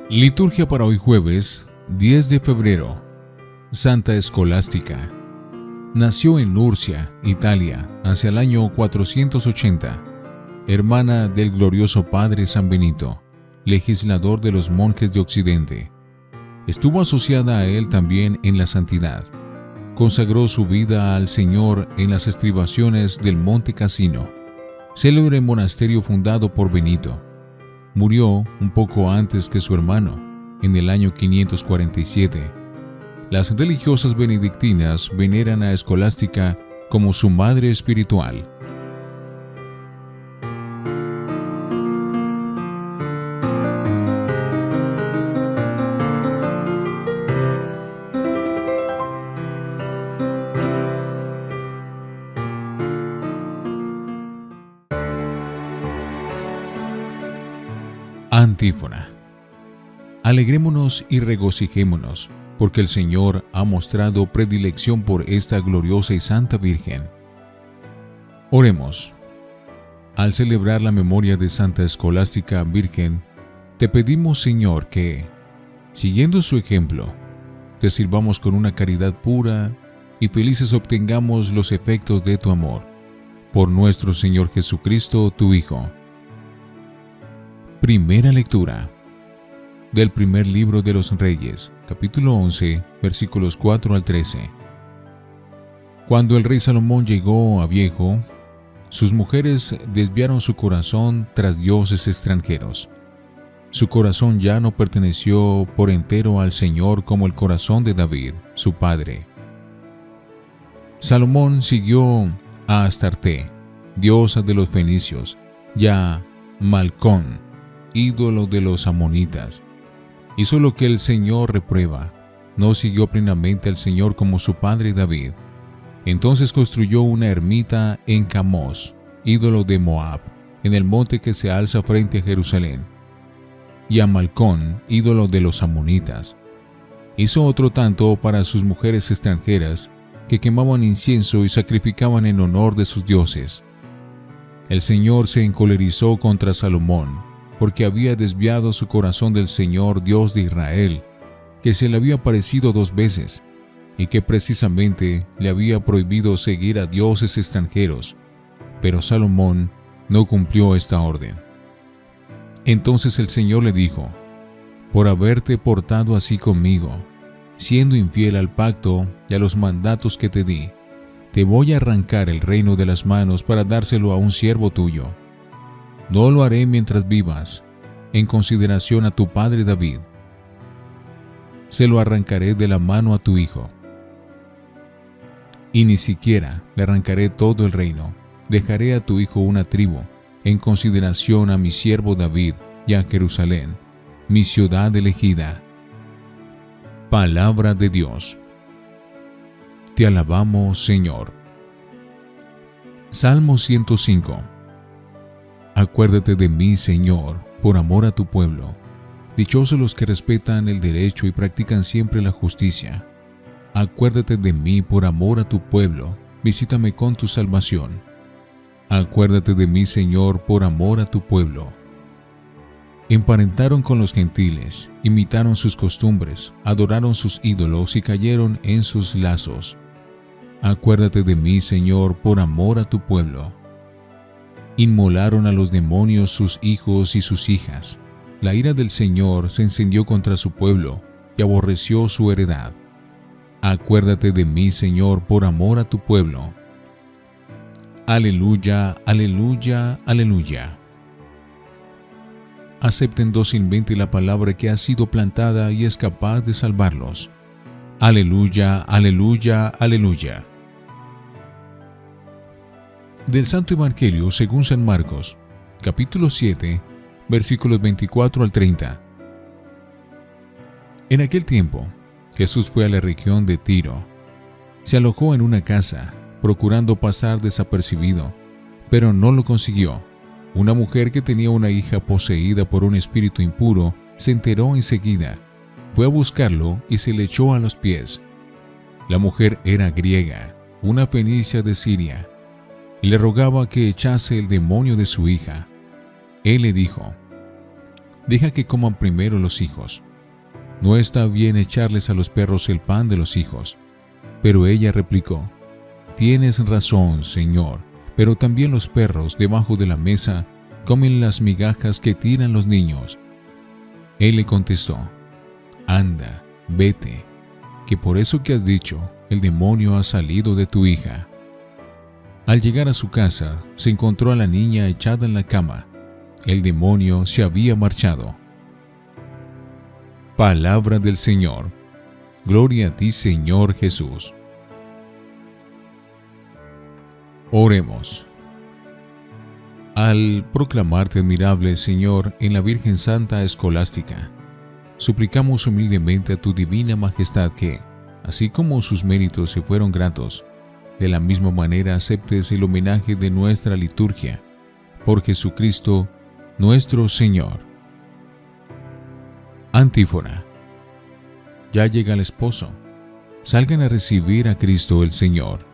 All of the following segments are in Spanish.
Liturgia para hoy jueves, 10 de febrero. Santa Escolástica. Nació en Nurcia, Italia, hacia el año 480, hermana del glorioso Padre San Benito, legislador de los monjes de Occidente. Estuvo asociada a él también en la santidad. Consagró su vida al Señor en las estribaciones del Monte Cassino, célebre monasterio fundado por Benito. Murió un poco antes que su hermano, en el año 547. Las religiosas benedictinas veneran a Escolástica como su madre espiritual. Antífona. Alegrémonos y regocijémonos, porque el Señor ha mostrado predilección por esta gloriosa y santa Virgen. Oremos. Al celebrar la memoria de Santa Escolástica Virgen, te pedimos, Señor, que, siguiendo su ejemplo, te sirvamos con una caridad pura y felices obtengamos los efectos de tu amor. Por nuestro Señor Jesucristo, tu Hijo. Primera lectura del primer libro de los Reyes, capítulo 11, versículos 4 al 13. Cuando el rey Salomón llegó a viejo, sus mujeres desviaron su corazón tras dioses extranjeros. Su corazón ya no perteneció por entero al Señor como el corazón de David, su padre. Salomón siguió a Astarte, diosa de los fenicios, y a Malcón, ídolo de los amonitas. Hizo lo que el Señor reprueba. No siguió plenamente al Señor como su padre David. Entonces construyó una ermita en Camos, ídolo de Moab, en el monte que se alza frente a Jerusalén, y a Malcón, ídolo de los amonitas. Hizo otro tanto para sus mujeres extranjeras, que quemaban incienso y sacrificaban en honor de sus dioses. El Señor se encolerizó contra Salomón, porque había desviado su corazón del Señor Dios de Israel, que se le había aparecido 2 veces, y que precisamente le había prohibido seguir a dioses extranjeros. Pero Salomón no cumplió esta orden. Entonces el Señor le dijo: por haberte portado así conmigo, siendo infiel al pacto y a los mandatos que te di, te voy a arrancar el reino de las manos para dárselo a un siervo tuyo. No lo haré mientras vivas, en consideración a tu padre David. Se lo arrancaré de la mano a tu hijo. Y ni siquiera le arrancaré todo el reino. Dejaré a tu hijo una tribu, en consideración a mi siervo David y a Jerusalén, mi ciudad elegida. Palabra de Dios. Te alabamos, Señor. Salmo 105. Acuérdate de mí, Señor, por amor a tu pueblo. Dichosos los que respetan el derecho y practican siempre la justicia. Acuérdate de mí por amor a tu pueblo. Visítame con tu salvación. Acuérdate de mí, Señor, por amor a tu pueblo. Emparentaron con los gentiles, imitaron sus costumbres, adoraron sus ídolos y cayeron en sus lazos. Acuérdate de mí, Señor, por amor a tu pueblo. Inmolaron a los demonios sus hijos y sus hijas. La ira del Señor se encendió contra su pueblo y aborreció su heredad. Acuérdate de mí, Señor, por amor a tu pueblo. Aleluya, aleluya, aleluya. Acepten dócilmente la palabra que ha sido plantada y es capaz de salvarlos. Aleluya, aleluya, aleluya. Del Santo Evangelio según San Marcos, capítulo 7, versículos 24 al 30. En aquel tiempo, Jesús fue a la región de Tiro. Se alojó en una casa, procurando pasar desapercibido, pero no lo consiguió. Una mujer que tenía una hija poseída por un espíritu impuro se enteró enseguida. Fue a buscarlo y se le echó a los pies. La mujer era griega, una fenicia de Siria, y le rogaba que echase el demonio de su hija. Él le dijo: deja que coman primero los hijos. No está bien echarles a los perros el pan de los hijos. Pero ella replicó: tienes razón, Señor, pero también los perros debajo de la mesa comen las migajas que tiran los niños. Él le contestó: anda, vete, que por eso que has dicho, el demonio ha salido de tu hija. Al llegar a su casa, se encontró a la niña echada en la cama. El demonio se había marchado. Palabra del Señor. Gloria a ti, Señor Jesús. Oremos. Al proclamarte admirable, Señor, en la Virgen Santa Escolástica, suplicamos humildemente a tu divina majestad que, así como sus méritos se fueron gratos, de la misma manera aceptes el homenaje de nuestra liturgia, por Jesucristo nuestro Señor. Antífona. Ya llega el esposo. Salgan a recibir a Cristo el Señor.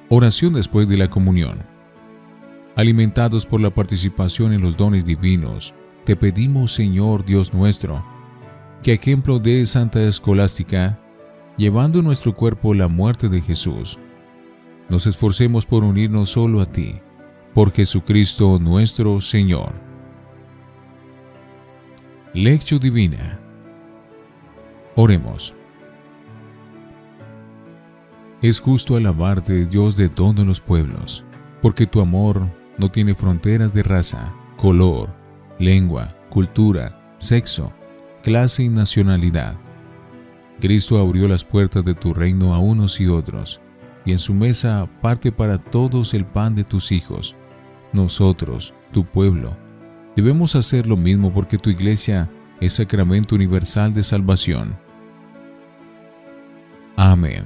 Oración después de la comunión. Alimentados por la participación en los dones divinos, te pedimos, Señor Dios nuestro, que a ejemplo de Santa Escolástica, llevando en nuestro cuerpo la muerte de Jesús, nos esforcemos por unirnos solo a ti, por Jesucristo nuestro Señor. Lectio Divina. Oremos. Es justo alabarte, Dios de todos los pueblos, porque tu amor no tiene fronteras de raza, color, lengua, cultura, sexo, clase y nacionalidad. Cristo abrió las puertas de tu reino a unos y otros, y en su mesa parte para todos el pan de tus hijos. Nosotros, tu pueblo, debemos hacer lo mismo porque tu iglesia es sacramento universal de salvación. Amén.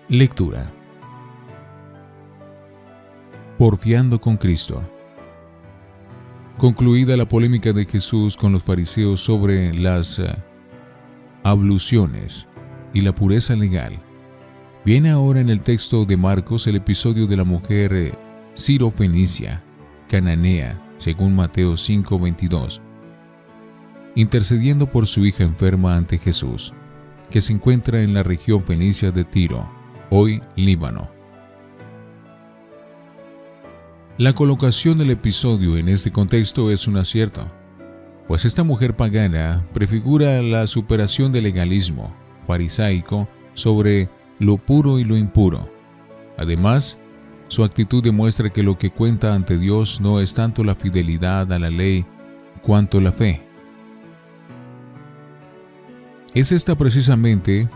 Lectura. Porfiando con Cristo. Concluida la polémica de Jesús con los fariseos sobre las abluciones y la pureza legal, viene ahora en el texto de Marcos el episodio de la mujer sirofenicia, cananea, según Mateo 5:22, intercediendo por su hija enferma ante Jesús, que se encuentra en la región fenicia de Tiro, hoy Líbano. La colocación del episodio en este contexto es un acierto, pues esta mujer pagana prefigura la superación del legalismo farisaico sobre lo puro y lo impuro. Además, su actitud demuestra que lo que cuenta ante Dios no es tanto la fidelidad a la ley cuanto la fe. Es esta precisamente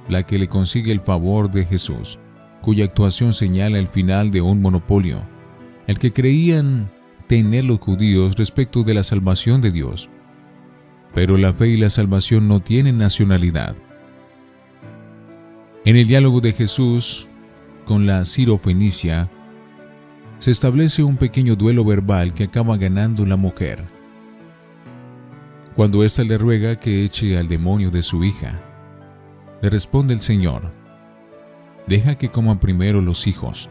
la que le consigue el favor de Jesús, cuya actuación señala el final de un monopolio, el que creían tener los judíos respecto de la salvación de Dios. Pero la fe y la salvación no tienen nacionalidad. En el diálogo de Jesús con la sirofenicia, se establece un pequeño duelo verbal que acaba ganando la mujer. Cuando ésta le ruega que eche al demonio de su hija, le responde el Señor: deja que coman primero los hijos.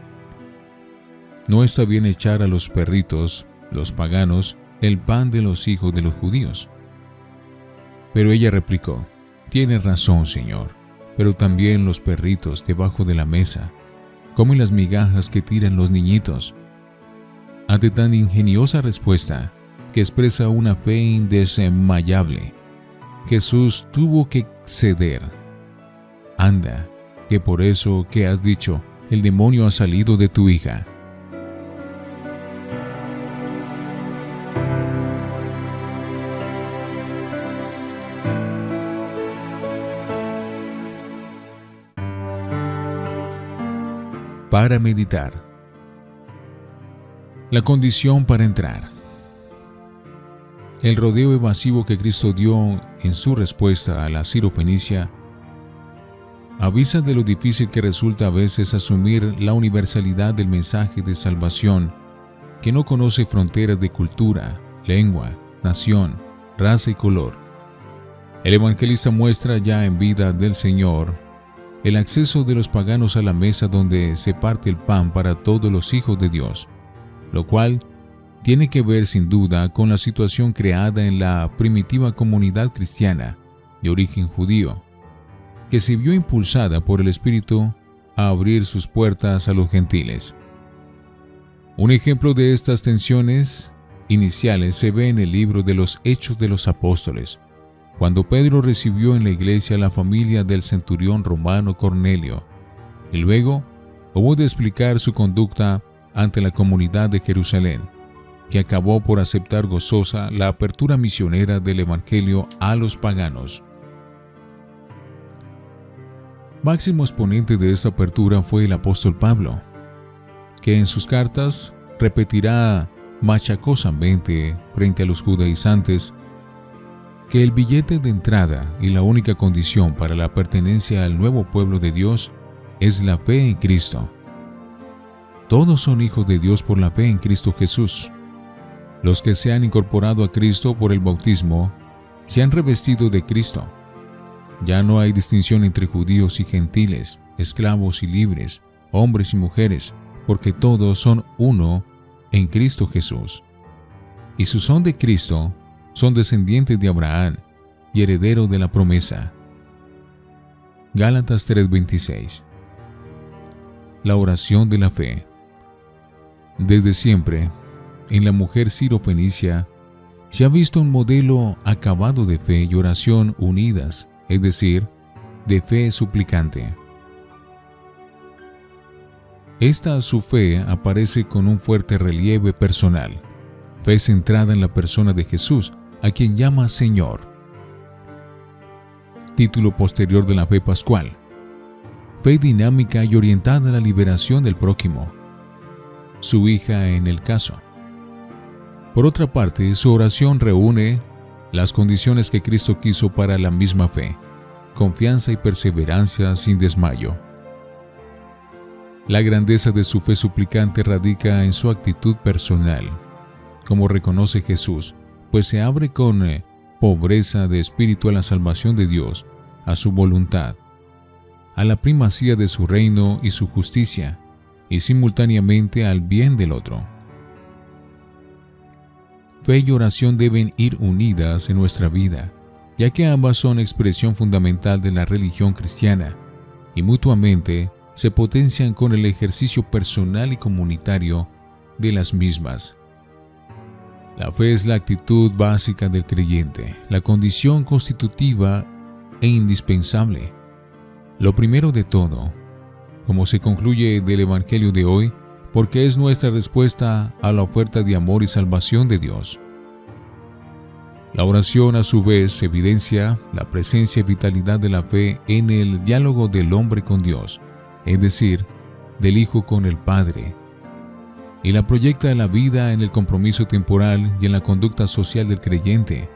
No está bien echar a los perritos, los paganos, el pan de los hijos de los judíos. Pero ella replicó: tienes razón, Señor, pero también los perritos debajo de la mesa comen las migajas que tiran los niñitos. Ante tan ingeniosa respuesta, que expresa una fe indesmayable, Jesús tuvo que ceder. Anda, que por eso que has dicho, el demonio ha salido de tu hija. Para meditar. La condición para entrar. El rodeo evasivo que Cristo dio en su respuesta a la sirofenicia avisa de lo difícil que resulta a veces asumir la universalidad del mensaje de salvación, que no conoce fronteras de cultura, lengua, nación, raza y color. El evangelista muestra ya en vida del Señor el acceso de los paganos a la mesa donde se parte el pan para todos los hijos de Dios, lo cual tiene que ver sin duda con la situación creada en la primitiva comunidad cristiana de origen judío, que se vio impulsada por el Espíritu a abrir sus puertas a los gentiles. Un ejemplo de estas tensiones iniciales se ve en el libro de los Hechos de los Apóstoles, cuando Pedro recibió en la iglesia a la familia del centurión romano Cornelio, y luego hubo de explicar su conducta ante la comunidad de Jerusalén, que acabó por aceptar gozosa la apertura misionera del Evangelio a los paganos. Máximo exponente de esta apertura fue el apóstol Pablo, que en sus cartas repetirá machacosamente frente a los judaizantes que el billete de entrada y la única condición para la pertenencia al nuevo pueblo de Dios es la fe en Cristo. Todos son hijos de Dios por la fe en Cristo Jesús. Los que se han incorporado a Cristo por el bautismo se han revestido de Cristo. Ya no hay distinción entre judíos y gentiles, esclavos y libres, hombres y mujeres, porque todos son uno en Cristo Jesús. Y si son de Cristo, son descendientes de Abraham y herederos de la promesa. Gálatas 3:26. La oración de la fe. Desde siempre, en la mujer sirofenicia, se ha visto un modelo acabado de fe y oración unidas, es decir, de fe suplicante. Esta su fe aparece con un fuerte relieve personal, fe centrada en la persona de Jesús, a quien llama Señor. Título posterior de la fe pascual: fe dinámica y orientada a la liberación del prójimo, su hija en el caso. Por otra parte, su oración reúne las condiciones que Cristo quiso para la misma fe: confianza y perseverancia sin desmayo. La grandeza de su fe suplicante radica en su actitud personal, como reconoce Jesús, pues se abre con pobreza de espíritu a la salvación de Dios, a su voluntad, a la primacía de su reino y su justicia, y simultáneamente al bien del otro. Fe y oración deben ir unidas en nuestra vida, ya que ambas son expresión fundamental de la religión cristiana, y mutuamente se potencian con el ejercicio personal y comunitario de las mismas. La fe es la actitud básica del creyente, la condición constitutiva e indispensable. Lo primero de todo, como se concluye del Evangelio de hoy, porque es nuestra respuesta a la oferta de amor y salvación de Dios. La oración, a su vez, evidencia la presencia y vitalidad de la fe en el diálogo del hombre con Dios, es decir, del Hijo con el Padre, y la proyecta en la vida, en el compromiso temporal y en la conducta social del creyente,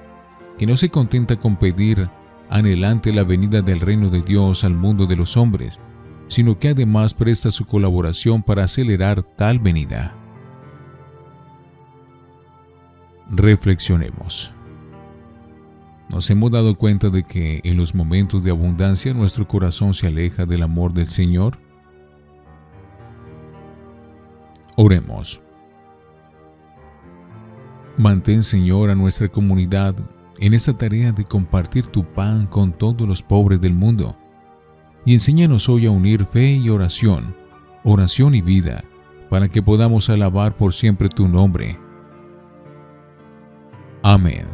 que no se contenta con pedir anhelante la venida del reino de Dios al mundo de los hombres, sino que además presta su colaboración para acelerar tal venida. Reflexionemos. ¿Nos hemos dado cuenta de que en los momentos de abundancia nuestro corazón se aleja del amor del Señor? Oremos. Mantén, Señor, a nuestra comunidad en esta tarea de compartir tu pan con todos los pobres del mundo, y enséñanos hoy a unir fe y oración y vida, para que podamos alabar por siempre tu nombre. Amén.